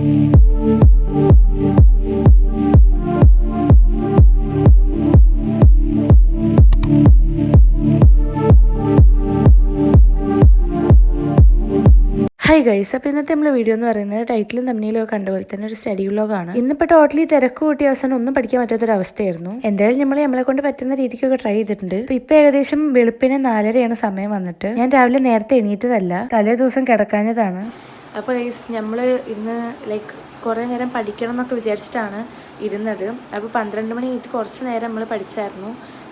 Hi guys, അപ്പോൾ ഇന്നത്തെ നമ്മുടെ വീഡിയോ എന്ന് പറയുന്നത് ടൈറ്റിലും തമ്മിലും കണ്ട പോലെ തന്നെ ഒരു സ്റ്റഡി വ്ലോഗാണ്. ഇന്നിപ്പോൾ ടോട്ടലി തിരക്ക് കൂട്ടിയ അവസാനം ഒന്നും പഠിക്കാൻ പറ്റാത്തൊരവസ്ഥയായിരുന്നു. എന്തായാലും നമ്മളെ കൊണ്ട് പറ്റുന്ന രീതിക്കൊക്കെ ട്രൈ ചെയ്തിട്ടുണ്ട്. ഇപ്പോൾ ഏകദേശം വെളുപ്പിന് 4:30 സമയം വന്നിട്ട് ഞാൻ രാവിലെ നേരത്തെ എണീറ്റതല്ല, തലേ ദിവസം കിടക്കാഞ്ഞതാണ്. അപ്പോൾ ഗൈസ്, നമ്മൾ ഇന്ന് കുറേ നേരം പഠിക്കണം എന്നൊക്കെ വിചാരിച്ചിട്ടാണ് ഇരുന്നത്. അപ്പോൾ 12 മണി കഴിഞ്ഞിട്ട് കുറച്ച് നേരം നമ്മൾ പഠിച്ചായിരുന്നു.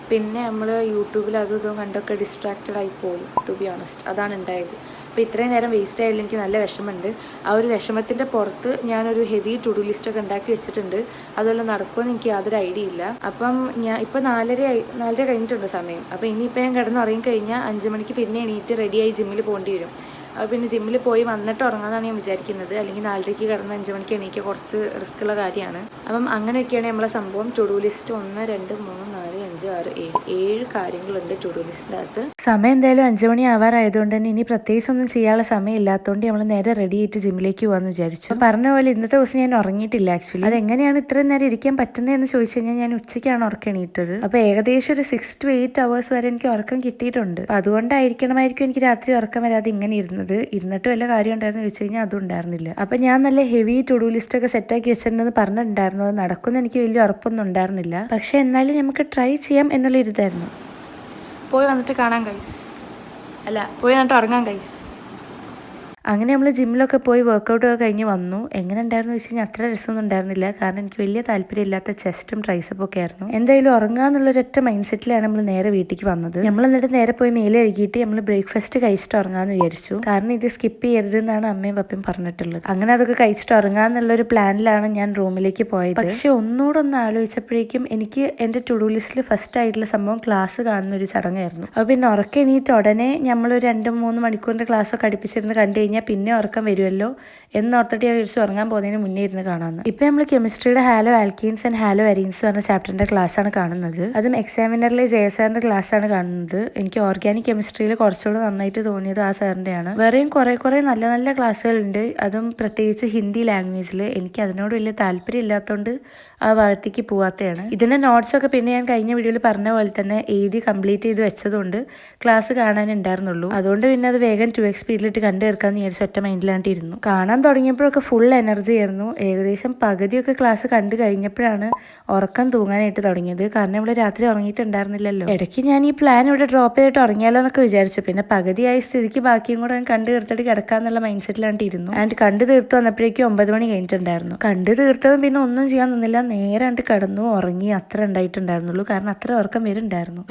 പിന്നെ നമ്മൾ യൂട്യൂബിൽ അതും ഇതും കണ്ടൊക്കെ ഡിസ്ട്രാക്റ്റഡ് ആയി പോയി, ടു ബി ഓണസ്റ്റ്. അതാണ് ഉണ്ടായത്. അപ്പോൾ ഇത്രയും നേരം വേസ്റ്റ് ആയാലും എനിക്ക് നല്ല വിഷമമുണ്ട്. ആ ഒരു വിഷമത്തിൻ്റെ പുറത്ത് ഞാനൊരു ഹെവി ടു ഡു ലിസ്റ്റൊക്കെ ഉണ്ടാക്കി വെച്ചിട്ടുണ്ട്. അതുപോലെ നടക്കുമെന്ന് എനിക്ക് യാതൊരു ഐഡിയ ഇല്ല. അപ്പം ഞാൻ ഇപ്പോൾ 4:30 കഴിഞ്ഞിട്ടുണ്ട് സമയം. അപ്പോൾ ഇനിയിപ്പോൾ ഞാൻ കിടന്നുറങ്ങി കഴിഞ്ഞാൽ 5 മണിക്ക് പിന്നെ എണീറ്റ് റെഡിയായി ജിമ്മിൽ പോകേണ്ടി വരും. അപ്പോൾ പിന്നെ ജിമ്മിൽ പോയി വന്നിട്ട് ഉറങ്ങാമെന്നാണ് ഞാൻ വിചാരിക്കുന്നത്. അല്ലെങ്കിൽ 4:30 കിടന്ന് 5 മണിക്ക് എണീക്കുക കുറച്ച് റിസ്ക് ഉള്ള കാര്യമാണ്. അപ്പം അങ്ങനെയൊക്കെയാണ് നമ്മളെ സംഭവം. ടു ഡു ലിസ്റ്റ് 1 2 3 4 5 6 7 കാര്യങ്ങളുണ്ട് ടു ഡു ലിസ്റ്റിൻ്റെ അകത്ത്. സമയം എന്തായാലും 5 മണി ആവാറായതുകൊണ്ട് തന്നെ ഇനി പ്രത്യേകിച്ച് ഒന്നും ചെയ്യാനുള്ള സമയം ഇല്ലാത്തതുകൊണ്ട് നമ്മൾ നേരെ റെഡി ആയിട്ട് ജിമ്മിലേക്ക് പോകാമെന്ന് വിചാരിച്ചു. പറഞ്ഞ പോലെ ഇന്നത്തെ ദിവസം ഞാൻ ഉറങ്ങിയിട്ടില്ല. ആക്ച്വലി അതെങ്ങനെയാണ് ഇത്രയും നേരം ഇരിക്കാൻ പറ്റുന്നതെന്ന് ചോദിച്ചു കഴിഞ്ഞാൽ ഞാൻ ഉച്ചയ്ക്കാണ് ഉറക്കം എണീറ്റത്. അപ്പോൾ ഏകദേശം ഒരു 6 to 8 hours വരെ എനിക്ക് ഉറക്കം കിട്ടിയിട്ടുണ്ട്. അതുകൊണ്ടായിരിക്കും എനിക്ക് രാത്രി ഉറക്കം വരാതെ ഇങ്ങനെ ഇരുന്നിട്ട് വല്ല കാര്യം ഉണ്ടായിരുന്നു ചോദിച്ചു കഴിഞ്ഞാൽ അതും ഉണ്ടായിരുന്നില്ല. അപ്പം ഞാൻ നല്ല ഹെവി ടു ഡു ലിസ്റ്റ് ഒക്കെ സെറ്റാക്കി വെച്ചിട്ടുണ്ടെന്ന് പറഞ്ഞിട്ടുണ്ടായിരുന്നു. അത് നടക്കുമെന്ന് എനിക്ക് വലിയ ഉറപ്പൊന്നും ഉണ്ടായിരുന്നില്ല. പക്ഷെ എന്നാലും നമുക്ക് ട്രൈ ചെയ്യാം എന്നുള്ള ഇതായിരുന്നു. പോയി വന്നിട്ട് കാണാം ഗൈസ്, പോയി വന്നിട്ട് ഉറങ്ങാം ഗൈസ്. അങ്ങനെ നമ്മൾ ജിമ്മിലൊക്കെ പോയി വർക്കൗട്ടൊക്കെ കഴിഞ്ഞ് വന്നു. എങ്ങനെ ഉണ്ടായിരുന്നു വെച്ച് കഴിഞ്ഞാൽ അത്ര രസമൊന്നും ഉണ്ടായിരുന്നില്ല. കാരണം എനിക്ക് വലിയ താല്പര്യമില്ലാത്ത ചെസ്റ്റും ട്രൈസപ്പും ഒക്കെ ആയിരുന്നു. എന്തായാലും ഉറങ്ങാന്നുള്ളൊരൊറ്റ മൈൻഡ് സെറ്റിലാണ് നമ്മൾ നേരെ വീട്ടിലേക്ക് വന്നത്. നമ്മൾ എന്നിട്ട് നേരെ പോയി മേലെ കഴുകിയിട്ട് നമ്മൾ ബ്രേക്ക്ഫാസ്റ്റ് കഴിച്ചിട്ട് ഉറങ്ങാമെന്ന് വിചാരിച്ചു. കാരണം ഇത് സ്കിപ്പ് ചെയ്യരുതെന്നാണ് അമ്മയും പപ്പയും പറഞ്ഞിട്ടുള്ളത്. അങ്ങനെ അതൊക്കെ കഴിച്ചിട്ട് ഉറങ്ങാന്നുള്ളൊരു പ്ലാനിലാണ് ഞാൻ റൂമിലേക്ക് പോയത്. പക്ഷെ ഒന്നുകൂടെ ആലോചിച്ചപ്പോഴേക്കും എനിക്ക് എൻ്റെ ടു ഡു ലിസ്റ്റിൽ ഫസ്റ്റ് ആയിട്ടുള്ള സംഭവം ക്ലാസ് കാണുന്ന ഒരു ചടങ്ങായിരുന്നു. അപ്പോൾ പിന്നെ ഉറക്കം എണീറ്റ് ഉടനെ നമ്മളൊരു 2-3 മണിക്കൂറിൻ്റെ ക്ലാസ്സൊക്കെ അടുപ്പിച്ചിരുന്ന് കണ്ടു കഴിഞ്ഞാൽ പിന്നെ ഉറക്കം വരുമല്ലോ എന്നോർത്തിട്ട് ഞാൻ വിളിച്ച് ഉറങ്ങാൻ പോകുന്നതിന് മുന്നേ ഇരുന്ന് കാണാമെന്ന്. ഇപ്പം നമ്മൾ കെമിസ്ട്രിയുടെ halo alkenes and halo arenes പറഞ്ഞ ചാപ്റ്ററിൻ്റെ ക്ലാസ്സാണ് കാണുന്നത്. അതും എക്സാമിനറിലെ ജയസാറിൻ്റെ ക്ലാസ്സാണ് കാണുന്നത്. എനിക്ക് ഓർഗാനിക് കെമിസ്ട്രിയിൽ കുറച്ചുകൂടെ നന്നായിട്ട് തോന്നിയത് ആ സാറിൻ്റെയാണ്. വേറെയും കുറേ നല്ല നല്ല ക്ലാസ്സുകളുണ്ട്. അതും പ്രത്യേകിച്ച് ഹിന്ദി ലാംഗ്വേജിൽ. എനിക്ക് അതിനോട് വലിയ താല്പര്യം ഇല്ലാത്തതുകൊണ്ട് ആ ഭാഗത്തേക്ക് പോവാത്തതാണ്. ഇതിൻ്റെ നോട്ട്സൊക്കെ പിന്നെ ഞാൻ കഴിഞ്ഞ വീഡിയോയിൽ പറഞ്ഞ പോലെ തന്നെ എഴുതി കംപ്ലീറ്റ് ചെയ്ത് വെച്ചതുകൊണ്ട് ക്ലാസ് കാണാനുണ്ടായിരുന്നുള്ളൂ. അതുകൊണ്ട് പിന്നെ അത് വേഗം 2x സ്പീഡിലിട്ട് കണ്ടു തീർക്കാമെന്ന് വിചാരിച്ച് ഒറ്റ മൈൻഡിലാണ്ടിരുന്നു. കാണാൻ തുടങ്ങിയപ്പോഴൊക്കെ ഫുൾ എനർജി ആയിരുന്നു. ഏകദേശം പകുതിയൊക്കെ ക്ലാസ് കണ്ടു കഴിഞ്ഞപ്പോഴാണ് ഉറക്കം തൂങ്ങാനായിട്ട് തുടങ്ങിയത്. കാരണം ഇവിടെ രാത്രി ഉറങ്ങിയിട്ടുണ്ടായിരുന്നില്ലല്ലോ. ഇടയ്ക്ക് ഞാൻ ഈ പ്ലാൻ ഇവിടെ ഡ്രോപ്പ് ചെയ്തിട്ട് ഉറങ്ങിയാലോ എന്നൊക്കെ വിചാരിച്ചു. പിന്നെ പകുതിയായ സ്ഥിതിക്ക് ബാക്കിയും കൂടെ കണ്ടു തീർത്തിട്ട് കിടക്കാന്നുള്ള മൈൻഡ് സെറ്റിലാണ്ടിരുന്നു. ആൻഡ് കണ്ടു തീർത്ത് വന്നപ്പോഴേക്കും 9 മണി കഴിഞ്ഞിട്ടുണ്ടായിരുന്നു. കണ്ടു തീർത്തതും പിന്നെ ഒന്നും ചെയ്യാൻ നിന്നില്ല, നേരെ കിടന്നു ഉറങ്ങി. അത്ര ഉണ്ടായിട്ടുണ്ടായിരുന്നുള്ളൂ. കാരണം അത്ര ഉറക്കം വരുന്നുണ്ടായിരുന്നു.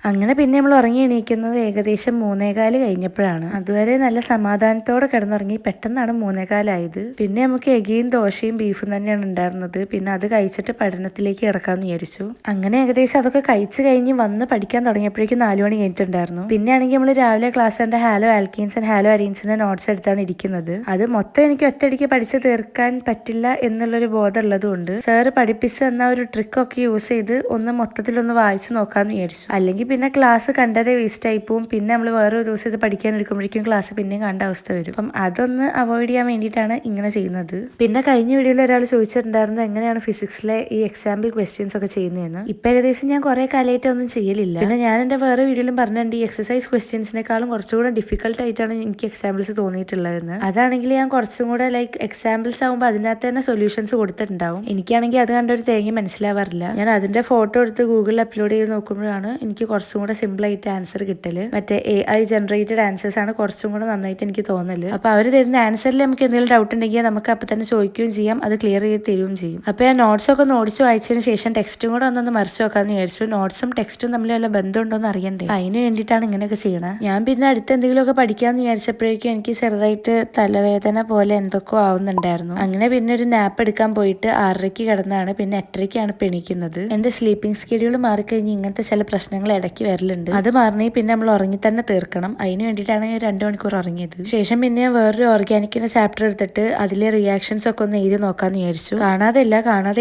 അങ്ങനെ പിന്നെ നമ്മൾ ഉറങ്ങി എണീക്കുന്നത് ഏകദേശം 3:15 കഴിഞ്ഞപ്പോഴാണ്. അതുവരെ നല്ല സമാധാനത്തോടെ കിടന്നുറങ്ങി. പെട്ടെന്നാണ് 3:15 പിന്നെ നമുക്ക് എഗെയിൻ ദോശയും ബീഫും തന്നെയാണ് ഉണ്ടായിരുന്നത്. പിന്നെ അത് കഴിച്ചിട്ട് പഠനത്തിലേക്ക് കിടക്കാമെന്ന് വിചാരിച്ചു. അങ്ങനെ ഏകദേശം അതൊക്കെ കഴിച്ച് കഴിഞ്ഞ് വന്ന് പഠിക്കാൻ തുടങ്ങിയപ്പോഴേക്കും 4 മണി കഴിഞ്ഞിട്ടുണ്ടായിരുന്നു. പിന്നെ ആണെങ്കിൽ നമ്മൾ രാവിലെ ക്ലാസ് കണ്ട ഹാലോ ആൽക്കീൻസ് ആൻഡ് ഹാലോ അരീൻസിന്റെ നോട്ട്സ് എടുത്താണ് ഇരിക്കുന്നത്. അത് മൊത്തം എനിക്ക് ഒറ്റയടിക്ക് പഠിച്ച് തീർക്കാൻ പറ്റില്ല എന്നുള്ളൊരു ബോധം ഉള്ളതുകൊണ്ട് സാറ് പഠിപ്പിച്ച് തന്ന ഒരു ട്രിക്കൊക്കെ യൂസ് ചെയ്ത് മൊത്തത്തിലൊന്ന് വായിച്ച് നോക്കാമെന്ന് വിചാരിച്ചു. അല്ലെങ്കിൽ പിന്നെ ക്ലാസ് കണ്ടതേ വേസ്റ്റ് ആയി പോവും. പിന്നെ നമ്മൾ വേറൊരു ദിവസം ഇത് പഠിക്കാൻ എടുക്കുമ്പോഴേക്കും ക്ലാസ് പിന്നെയും കണ്ട അവസ്ഥ വരും. അപ്പം അതൊന്ന് അവോയ്ഡ് ചെയ്യാൻ വേണ്ടിയിട്ടാണ് ഇങ്ങനെ ചെയ്യുന്നത്. പിന്നെ കഴിഞ്ഞ വീഡിയോയിൽ ഒരാൾ ചോദിച്ചിട്ടുണ്ടായിരുന്നു എങ്ങനെയാണ് ഫിസിക്സിലെ ഈ എക്സാമ്പിൾ ക്വസ്റ്റ്യൻസ് ഒക്കെ ചെയ്യുന്നതെന്ന്. ഇപ്പം ഏകദേശം ഞാൻ കുറേ കാലമായിട്ട് ഒന്നും ചെയ്യലില്ല. പിന്നെ ഞാൻ എൻ്റെ വേറെ വീഡിയോയിലും പറഞ്ഞിട്ടുണ്ട് ഈ എക്സസൈസ് ക്വസ്റ്റ്യൻസിനേക്കാളും കുറച്ചുകൂടെ ഡിഫിക്കൽട്ട് ആയിട്ടാണ് എനിക്ക് എക്സാമ്പിൾസ് തോന്നിയിട്ടുള്ളതെന്ന്. അതാണെങ്കിൽ ഞാൻ കുറച്ചും കൂടെ എക്സാമ്പിൾസ് ആകുമ്പോൾ അതിനകത്ത് തന്നെ സൊല്യൂഷൻസ് കൊടുത്തിട്ടുണ്ടാവും. എനിക്കാണെങ്കിൽ അത് കണ്ടൊരു തേങ്ങ മനസ്സിലാവാറില്ല. ഞാൻ അതിൻ്റെ ഫോട്ടോ എടുത്ത് ഗൂഗിളിൽ അപ്ലോഡ് ചെയ്ത് നോക്കുമ്പോഴാണ് എനിക്ക് കുറച്ചും കൂടെ സിമ്പിൾ ആയിട്ട് ആൻസർ കിട്ടല്. മറ്റേ AI ജനറേറ്റഡ് ആൻസേഴ്സ് ആണ് കുറച്ചും കൂടെ നന്നായിട്ട് എനിക്ക് തോന്നല്. അപ്പൊ അവർ തരുന്ന ആൻസറിൽ നമുക്ക് എന്തെങ്കിലും ഡൗട്ട് ഉണ്ടെങ്കിൽ നമുക്ക് അപ്പൊ തന്നെ ചോദിക്കുകയും ചെയ്യാം, അത് ക്ലിയർ ചെയ്ത് തരുകയും ചെയ്യും. അപ്പൊ ഞാൻ നോട്ട്സ് ഒക്കെ ഓടിച്ച് വായിച്ചതിന് ശേഷം ടെക്സ്റ്റും കൂടെ ഒന്ന് മറിച്ച് നോക്കാന്ന് വിചാരിച്ചു. നോട്ട്സും ടെക്സ്റ്റും തമ്മിൽ വല്ല ബന്ധമുണ്ടോ എന്ന് അറിയണ്ടേ. അതിന് വേണ്ടിയിട്ടാണ് ഇങ്ങനെയൊക്കെ ചെയ്യണത്. ഞാൻ പിന്നെ അടുത്ത് എന്തെങ്കിലുമൊക്കെ പഠിക്കാന്ന് വിചാരിച്ചപ്പോഴേക്കും എനിക്ക് ചെറുതായിട്ട് തലവേദന പോലെ എന്തൊക്കെയോ ആവുന്നുണ്ടായിരുന്നു. അങ്ങനെ പിന്നെ ഒരു നാപ്പ് എടുക്കാൻ പോയിട്ട് 6:30 കിടന്നാണ്. പിന്നെ 8:30 എണീക്കുന്നത്. എന്റെ സ്ലീപ്പിംഗ് സ്കെഡ്യൂൾ മാറിക്കഴിഞ്ഞ് ഇങ്ങനത്തെ ചില പ്രശ്നങ്ങൾ ഇടയ്ക്ക് വരലുണ്ട്. അത് മാറണേ പിന്നെ നമ്മൾ ഉറങ്ങി തന്നെ തീർക്കണം. അതിന് വേണ്ടിയിട്ടാണ് 2 മണിക്കൂർ ഉറങ്ങിയത്. ശേഷം പിന്നെ വേറൊരു ഓർഗാനിക്കിന്റെ ചാപ്റ്റർ എടുത്തിട്ട് അതിലെ റിയാക്ഷൻസ് ഒക്കെ ഒന്ന് എഴുതി നോക്കാന്ന് വിചാരിച്ചു. കാണാതെ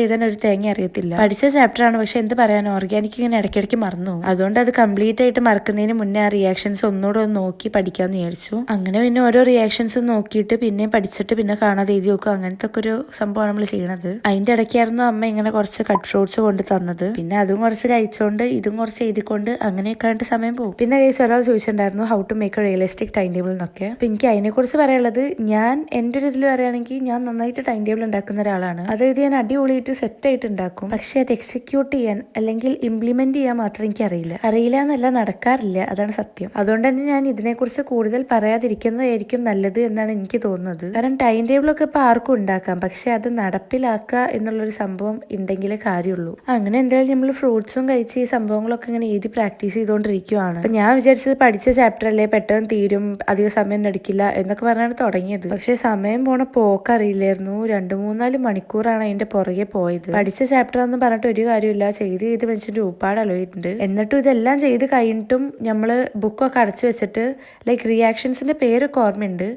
എഴുതാൻ ഒരു തേങ്ങ അറിയത്തില്ല. പഠിച്ച ചാപ്റ്റർ ആണ്, പക്ഷെ എന്ത് പറയാനോ ഓർഗാനിക് ഇങ്ങനെ ഇടയ്ക്കിടയ്ക്ക് മറന്നു. അതുകൊണ്ട് അത് കംപ്ലീറ്റ് ആയിട്ട് മറക്കുന്നതിന് മുന്നേ ആ റിയാക്ഷൻസ് ഒന്നുകൂടെ ഒന്ന് നോക്കി പഠിക്കാന്ന് വിചാരിച്ചു. അങ്ങനെ പിന്നെ ഓരോ റിയാക്ഷൻസും നോക്കിയിട്ട് പിന്നെയും പഠിച്ചിട്ട് പിന്നെ കാണാതെ എഴുതി നോക്കുക. അങ്ങനത്തെ ഒക്കെ ഒരു സംഭവമാണ് നമ്മൾ ചെയ്യണത്. അതിന്റെ ഇടയ്ക്കായിരുന്നു അമ്മ ഇങ്ങനെ കുറച്ച് കട്ട് ഫ്രൂട്ട്സ് കൊണ്ട് തന്നത്. പിന്നെ അതും കുറച്ച് കഴിച്ചോണ്ട് ഇതും കുറച്ച് എഴുതിക്കൊണ്ട് അങ്ങനെയൊക്കെ ആയിട്ട് സമയം പോകും. പിന്നെ കേസ് ഒരാൾ ചോദിച്ചിട്ടുണ്ടായിരുന്നു how to make a realistic time table എന്നൊക്കെ. അപ്പൊ എനിക്ക് അതിനെ കുറിച്ച് പറയാനുള്ളത്, ഞാൻ എൻ്റെ ഒരു ഇതിൽ പറയുകയാണെങ്കിൽ ഞാൻ നന്നായിട്ട് ടൈം ടേബിൾ ഉണ്ടാക്കുന്ന ഒരാളാണ്. അതായത് ഞാൻ അടിപൊളിയായിട്ട് സെറ്റ് ആയിട്ട് ഉണ്ടാക്കും. പക്ഷെ അത് എക്സിക്യൂട്ട് ചെയ്യാൻ അല്ലെങ്കിൽ ഇംപ്ലിമെന്റ് ചെയ്യാൻ മാത്രം എനിക്ക് അറിയില്ല എന്നല്ല, നടക്കാറില്ല. അതാണ് സത്യം. അതുകൊണ്ട് തന്നെ ഞാൻ ഇതിനെക്കുറിച്ച് കൂടുതൽ പറയാതിരിക്കുന്നതായിരിക്കും നല്ലത് എന്നാണ് എനിക്ക് തോന്നുന്നത്. കാരണം ടൈം ടേബിൾ ഒക്കെ ഇപ്പൊ ആർക്കും ഉണ്ടാക്കാം, പക്ഷെ അത് നടപ്പിലാക്കുക എന്നുള്ളൊരു സംഭവം ഉണ്ടെങ്കിലേ കാര്യമുള്ളൂ. അങ്ങനെ എന്തായാലും നമ്മൾ ഫ്രൂട്ട്സും കഴിച്ച് ഈ സംഭവങ്ങളൊക്കെ ഇങ്ങനെ എഴുതി പ്രാക്ടീസ് ചെയ്തുകൊണ്ടിരിക്കുകയാണ്. അപ്പൊ ഞാൻ വിചാരിച്ചത് പഠിച്ച ചാപ്റ്റർ അല്ലേ, പെട്ടെന്ന് തീരും, അധികം സമയം എടുക്കില്ല എന്നൊക്കെ പറഞ്ഞാണ് തുടങ്ങിയത്. പക്ഷെ സമയം പോണ പോക്കറിയില്ലായിരുന്നു. 2-3-4 മണിക്കൂറാണ് അതിന്റെ പുറകെ പോയത്. പഠിച്ച ചാപ്റ്റർ എന്ന് പറഞ്ഞിട്ട് ഒരു കാര്യമില്ല, ചെയ്ത് മനുഷ്യന്റെ ഉപ്പാട് അലവിട്ടുണ്ട്. എന്നിട്ടും ഇതെല്ലാം ചെയ്ത് കഴിഞ്ഞിട്ടും നമ്മള് ബുക്കൊക്കെ അടച്ചു വെച്ചിട്ട് ലൈക്ക് റിയാക്ഷൻസിന്റെ പേരൊക്കെ ഓർമ്മയുണ്ട്.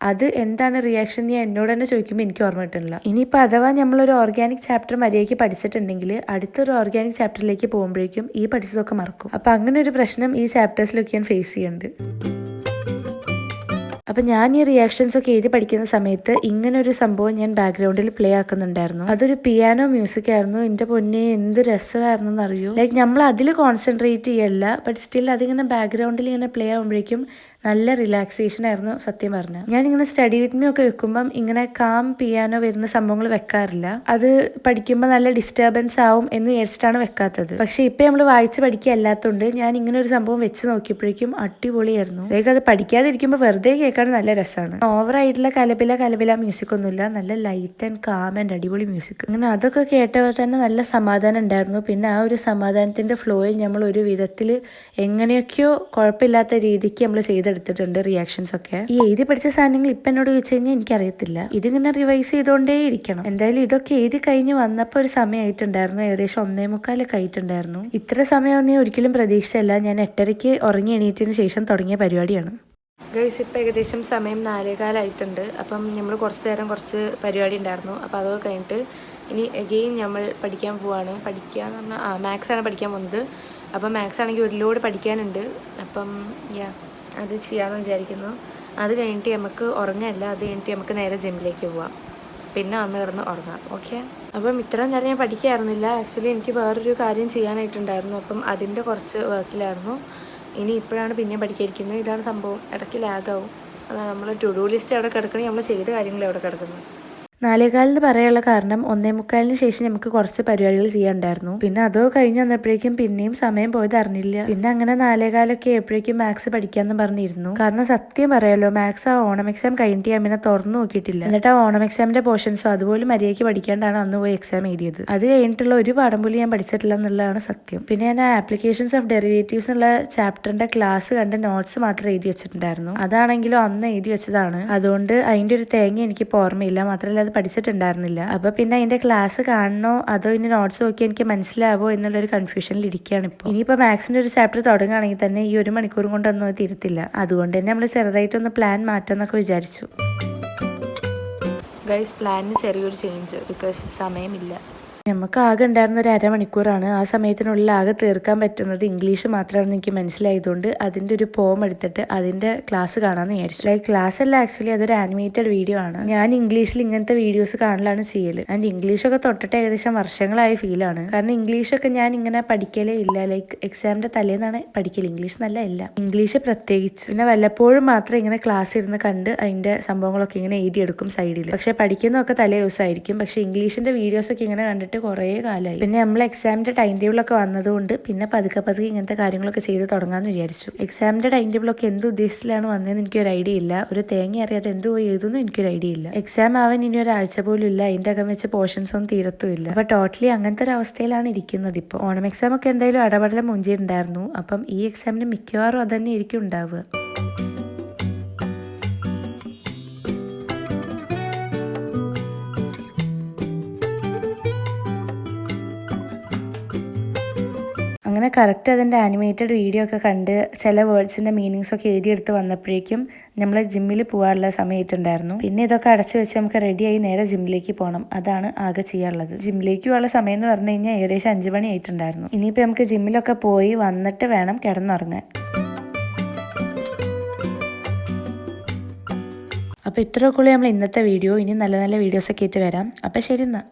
അത് എന്താണ് റിയാക്ഷൻ ഞാൻ എന്നോട് തന്നെ ചോദിക്കുമ്പോൾ എനിക്ക് ഓർമ്മ കിട്ടുന്നില്ല. ഇനിയിപ്പോൾ അഥവാ നമ്മളൊരു ഓർഗാനിക് ചാപ്റ്റർ മര്യാദയ്ക്ക് പഠിച്ചിട്ടുണ്ടെങ്കിൽ അടുത്തൊരു ഓർഗാനിക് ചാപ്റ്ററിലേക്ക് പോകുമ്പോഴേക്കും ഈ പഠിച്ചതൊക്കെ മറക്കും. അപ്പൊ അങ്ങനെ ഒരു പ്രശ്നം ഈ ചാപ്റ്റേഴ്സിലൊക്കെ ഞാൻ ഫേസ് ചെയ്യുന്നുണ്ട്. അപ്പൊ ഞാൻ ഈ റിയാക്ഷൻസ് ഒക്കെ എഴുതി പഠിക്കുന്ന സമയത്ത് ഇങ്ങനെ ഒരു സംഭവം ഞാൻ ബാക്ക്ഗ്രൗണ്ടിൽ പ്ലേ ആക്കുന്നുണ്ടായിരുന്നു. അതൊരു പിയാനോ മ്യൂസിക് ആയിരുന്നു. എന്റെ പൊന്നെ എന്ത് രസമായിരുന്നു എന്നറിയോ. ലൈക്ക് നമ്മൾ അതിൽ കോൺസെൻട്രേറ്റ് ചെയ്യല്ല, ബട്ട് സ്റ്റിൽ അതിങ്ങനെ ബാക്ക്ഗ്രൗണ്ടിൽ ഇങ്ങനെ പ്ലേ ആകുമ്പോഴേക്കും നല്ല റിലാക്സേഷൻ ആയിരുന്നു സത്യം പറഞ്ഞാൽ. ഞാനിങ്ങനെ സ്റ്റഡി വിത്ത് മീ ഒക്കെ വെക്കുമ്പം ഇങ്ങനെ കാം പിയാനോ വരുന്ന സംഭവങ്ങൾ വെക്കാറില്ല. അത് പഠിക്കുമ്പോൾ നല്ല ഡിസ്റ്റർബൻസ് ആവും എന്ന് വിചാരിച്ചിട്ടാണ് വെക്കാത്തത്. പക്ഷെ ഇപ്പൊ നമ്മൾ വായിച്ച് പഠിക്കുകയല്ലാത്തതുകൊണ്ട് ഞാൻ ഇങ്ങനെ ഒരു സംഭവം വെച്ച് നോക്കിയപ്പോഴേക്കും അടിപൊളിയായിരുന്നു. ലൈക്ക് അത് പഠിക്കാതിരിക്കുമ്പോൾ വെറുതെ കേൾക്കാൻ നല്ല രസമാണ്. ഓവറായിട്ടുള്ള കലപില മ്യൂസിക് ഒന്നുമില്ല, നല്ല ലൈറ്റ് ആൻഡ് കാം ആൻഡ് അടിപൊളി മ്യൂസിക്. അങ്ങനെ അതൊക്കെ കേട്ടപ്പോൾ തന്നെ നല്ല സമാധാനം ഉണ്ടായിരുന്നു. പിന്നെ ആ ഒരു സമാധാനത്തിന്റെ ഫ്ലോയിൽ നമ്മൾ ഒരു വിധത്തിൽ എങ്ങനെയൊക്കെയോ കുഴപ്പമില്ലാത്ത രീതിക്ക് നമ്മൾ ചെയ്തെടുത്തിട്ടുണ്ട് റിയാക്ഷൻസ് ഒക്കെ. ഈ എഴുതി പഠിച്ച സാധനങ്ങൾ ഇപ്പൊ എന്നോട് ചോദിച്ചു കഴിഞ്ഞാൽ എനിക്കറിയത്തില്ല. ഇതിങ്ങനെ റിവൈസ് ചെയ്തോണ്ടേ ഇരിക്കണം. എന്തായാലും ഇതൊക്കെ എഴുതി കഴിഞ്ഞ് വന്നപ്പോൾ ഒരു സമയമായിട്ടുണ്ടായിരുന്നു, ഏകദേശം 1:45 ആയിട്ടുണ്ടായിരുന്നു. ഇത്ര സമയമൊന്നും ഞാൻ ഒരിക്കലും പ്രതീക്ഷിച്ചല്ല. ഞാൻ 8:30 ഉറങ്ങി എണീറ്റതിന് ശേഷം തുടങ്ങിയ പരിപാടിയാണ്. ഗൈസ് ഇപ്പം ഏകദേശം സമയം 4:15 ആയിട്ടുണ്ട്. അപ്പം നമ്മൾ കുറച്ച് നേരം കുറച്ച് പരിപാടി ഉണ്ടായിരുന്നു. അപ്പോൾ അതൊക്കെ കഴിഞ്ഞിട്ട് ഇനി എഗെയിൻ നമ്മൾ പഠിക്കാൻ പോവാണ്. പഠിക്കുക എന്ന് പറഞ്ഞാൽ മാത്സാണ് പഠിക്കാൻ പോകുന്നത്. അപ്പം മാത്സ് ആണെങ്കിൽ ഒരു ലോഡ് പഠിക്കാനുണ്ട്. അപ്പം അത് ചെയ്യാമെന്ന് വിചാരിക്കുന്നു. അത് കഴിഞ്ഞിട്ട് നമുക്ക് ഉറങ്ങല്ല, അത് കഴിഞ്ഞിട്ട് നമുക്ക് നേരെ ജിമ്മിലേക്ക് പോവാം, പിന്നെ അന്ന് കിടന്ന് ഉറങ്ങാം. ഓക്കെ. അപ്പം ഇത്രയും നേരം ഞാൻ പഠിക്കായിരുന്നില്ല. ആക്ച്വലി എനിക്ക് വേറൊരു കാര്യം ചെയ്യാനായിട്ടുണ്ടായിരുന്നു. അപ്പം അതിൻ്റെ കുറച്ച് വർക്കിലായിരുന്നു. ഇനി ഇപ്പോഴാണ് പിന്നെ പഠിക്കാതിരിക്കുന്നത്. ഇതാണ് സംഭവം, ഇടയ്ക്ക് ലാഗാവും. അതാണ് നമ്മൾ ടു ഡു ലിസ്റ്റ് അവിടെ കിടക്കണമെങ്കിൽ നമ്മൾ ചെയ്ത കാര്യങ്ങൾ അവിടെ കിടക്കുന്നത്. 4:15 പറയാനുള്ള കാരണം 1:45 ശേഷം നമുക്ക് കുറച്ച് പരിപാടികൾ ചെയ്യാനുണ്ടായിരുന്നു. പിന്നെ അതോ കഴിഞ്ഞ് വന്നപ്പോഴേക്കും പിന്നെയും സമയം പോയത് അറിഞ്ഞില്ല. പിന്നെ അങ്ങനെ 4:15 എപ്പോഴേക്കും മാത്സ് പഠിക്കാന്ന് പറഞ്ഞിരുന്നു. കാരണം സത്യം പറയാലോ, മാത്സ് ആ ഓണം എക്സാം കഴിഞ്ഞിട്ട് ഞാൻ പിന്നെ തുറന്നു നോക്കിയിട്ടില്ല. എന്നിട്ട് ആ ഓണം എക്സാമിന്റെ പോർഷൻസോ അതുപോലെ മര്യാദയ്ക്ക് പഠിക്കാണ്ടാണ് അന്ന് പോയി എക്സാം എഴുതിയത്. അത് കഴിഞ്ഞിട്ടുള്ള ഒരു പാഠം പോലും ഞാൻ പഠിച്ചിട്ടില്ല എന്നുള്ളതാണ് സത്യം. പിന്നെ ഞാൻ ആപ്ലിക്കേഷൻസ് ഓഫ് ഡെറിവേറ്റീവ്സ് എന്നുള്ള ചാപ്റ്ററിന്റെ ക്ലാസ് കണ്ട് നോട്ട്സ് മാത്രം എഴുതി വെച്ചിട്ടുണ്ടായിരുന്നു. അതാണെങ്കിലും അന്ന് എഴുതി വെച്ചതാണ്. അതുകൊണ്ട് അതിന്റെ ഒരു തേങ്ങ എനിക്കിപ്പോൾ ഓർമ്മയില്ല. മാത്രമല്ല അത് പഠിച്ചിട്ടുണ്ടായിരുന്നില്ല. അപ്പൊ പിന്നെ അതിന്റെ ക്ലാസ് കാണണോ അതോ ഇനി നോട്ട്സ് നോക്കി എനിക്ക് മനസ്സിലാവോ എന്നുള്ളൊരു കൺഫ്യൂഷനിൽ ഇരിക്കുകയാണ് ഇപ്പോൾ. ഇനിയിപ്പോൾ മാത്സിന്റെ ഒരു ചാപ്റ്റർ തുടങ്ങുകയാണെങ്കിൽ തന്നെ ഈ 1 മണിക്കൂറും കൊണ്ടൊന്നും അത് തീരത്തില്ല. അതുകൊണ്ട് തന്നെ നമ്മൾ ചെറുതായിട്ടൊന്ന് പ്ലാൻ മാറ്റാന്നൊക്കെ വിചാരിച്ചു. ഗൈസ് പ്ലാനിന് ചെറിയൊരു ചേഞ്ച്, ബിക്കോസ് സമയമില്ല. നമുക്ക് ആകെ ഉണ്ടായിരുന്ന ഒരു 1/2 മണിക്കൂറാണ്. ആ സമയത്തിനുള്ളിൽ ആകെ തീർക്കാൻ പറ്റുന്നത് ഇംഗ്ലീഷ് മാത്രമാണെന്ന് എനിക്ക് മനസ്സിലായതുകൊണ്ട് അതിൻ്റെ ഒരു പോം എടുത്തിട്ട് അതിൻ്റെ ക്ലാസ് കാണാമെന്ന് വിചാരിച്ചു. ലൈക്ക് ക്ലാസ് അല്ല, ആക്ച്വലി അതൊരു ആനിമേറ്റഡ് വീഡിയോ ആണ്. ഞാൻ ഇംഗ്ലീഷിൽ ഇങ്ങനത്തെ വീഡിയോസ് കാണലാണ് ചെയ്യല്. ആൻഡ് ഇംഗ്ലീഷൊക്കെ തൊട്ടിട്ട് ഏകദേശം വർഷങ്ങളായ ഫീലാണ്. കാരണം ഇംഗ്ലീഷൊക്കെ ഞാൻ ഇങ്ങനെ പഠിക്കലേ ഇല്ല. ലൈക്ക് എക്സാമിന്റെ തലേന്നാണ് പഠിക്കല്. ഇംഗ്ലീഷ് നല്ല ഇല്ല, ഇംഗ്ലീഷ് പ്രത്യേകിച്ച്. പിന്നെ വല്ലപ്പോഴും മാത്രം ഇങ്ങനെ ക്ലാസ് ഇരുന്ന് കണ്ട് അതിന്റെ സംഭവങ്ങളൊക്കെ ഇങ്ങനെ എഴുതിയെടുക്കും സൈഡിൽ. പക്ഷെ പഠിക്കുന്നതൊക്കെ തലേ ദിവസമായിരിക്കും. പക്ഷെ ഇംഗ്ലീഷിന്റെ വീഡിയോസ് ഒക്കെ ഇങ്ങനെ കണ്ടിട്ട് കുറേ കാലമായി. പിന്നെ നമ്മൾ എക്സാമിന്റെ ടൈം ടേബിൾ ഒക്കെ വന്നതുകൊണ്ട് പിന്നെ പതുക്കെ ഇങ്ങനത്തെ കാര്യങ്ങളൊക്കെ ചെയ്ത് തുടങ്ങാന്ന് വിചാരിച്ചു. എക്സാമിന്റെ ടൈം ടേബിൾ ഒക്കെ എന്ത് ഉദ്ദേശത്തിലാണ് വന്നതെന്ന് എനിക്കൊരു ഐഡിയ ഇല്ല. ഒരു തേങ്ങ അറിയാതെ എന്ത് പോയി എഴുതുന്നു എനിക്കൊരു ഐഡിയ ഇല്ല. എക്സാം ആവാൻ ഇനി ഒരാഴ്ച പോലും ഇല്ല. അതിന്റെ അകം വെച്ച് പോർഷൻസ് ഒന്നും തീരത്തുമില്ല. അപ്പൊ ടോട്ടലി അങ്ങനത്തെ ഒരു അവസ്ഥയിലാണ് ഇരിക്കുന്നത് ഇപ്പോൾ. ഓണം എക്സാം ഒക്കെ എന്തായാലും അടപടലം മുഞ്ചിയിട്ടുണ്ടായിരുന്നു. അപ്പം ഈ എക്സാമിന് മിക്കവാറും അത് തന്നെ ആയിരിക്കും ഉണ്ടാവുക. അങ്ങനെ കറക്റ്റ് അതിൻ്റെ ആനിമേറ്റഡ് വീഡിയോ ഒക്കെ കണ്ട് ചില വേർഡ്സിൻ്റെ മീനിങ്സ് ഒക്കെ എഴുതിയെടുത്ത് വന്നപ്പോഴേക്കും നമ്മൾ ജിമ്മിൽ പോകാനുള്ള സമയത്തുണ്ടായിരുന്നു. പിന്നെ ഇതൊക്കെ അടച്ചു വെച്ച് നമുക്ക് റെഡിയായി നേരെ ജിമ്മിലേക്ക് പോകണം. അതാണ് ആകെ ചെയ്യാനുള്ളത്. ജിമ്മിലേക്ക് പോകാനുള്ള സമയം എന്ന് പറഞ്ഞു കഴിഞ്ഞാൽ ഏകദേശം 5 മണി ആയിട്ടുണ്ടായിരുന്നു. ഇനിയിപ്പോൾ നമുക്ക് ജിമ്മിലൊക്കെ പോയി വന്നിട്ട് വേണം കിടന്നുറങ്ങാൻ. അപ്പോൾ ഇത്രയൊക്കെയുള്ളൂ നമ്മൾ ഇന്നത്തെ വീഡിയോ. ഇനി നല്ല നല്ല വീഡിയോസൊക്കെ ആയിട്ട് വരാം. അപ്പോൾ ശരി എന്നാൽ.